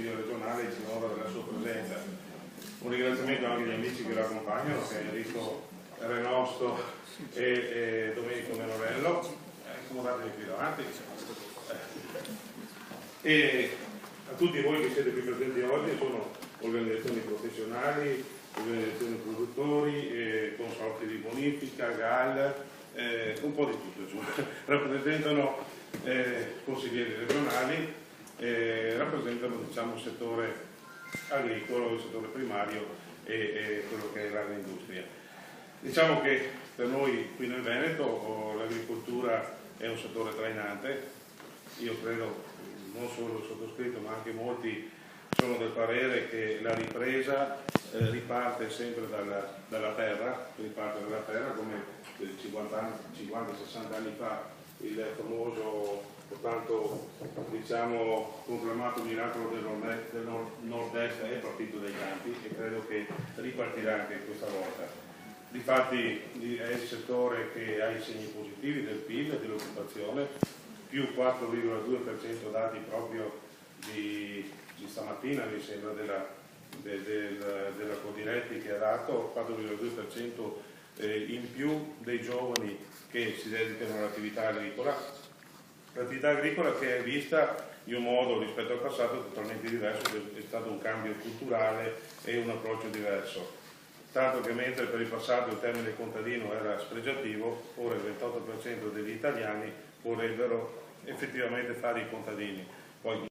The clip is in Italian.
Consiglio regionale ci onora della sua presenza. Un ringraziamento anche agli amici che lo accompagnano, che è Enrico Renosto e Domenico Menorello. Accomodatevi qui davanti. E a tutti voi che siete qui presenti oggi, sono organizzazioni professionali, organizzazioni produttori, consorzi di bonifica, GAL, un po' di tutto, rappresentano consiglieri regionali, rappresentano, diciamo, il settore agricolo, il settore primario e quello che è l'agroindustria. Diciamo che per noi qui nel Veneto l'agricoltura è un settore trainante. Io credo, non solo il sottoscritto ma anche molti sono del parere che la ripresa riparte sempre dalla terra, come 50-60 anni fa il famoso, tanto diciamo conclamato miracolo del nord-est è partito dai campi, e credo che ripartirà anche questa volta. Difatti è il settore che ha i segni positivi del PIL e dell'occupazione, più 4,2% dati proprio di stamattina, mi sembra, della Codiretti, che ha dato 4,2% in più dei giovani che si dedicano all'attività agricola. L'attività agricola che è vista in un modo rispetto al passato totalmente diverso, è stato un cambio culturale e un approccio diverso. Tanto che mentre per il passato il termine contadino era spregiativo, ora il 28% degli italiani vorrebbero effettivamente fare i contadini. Poi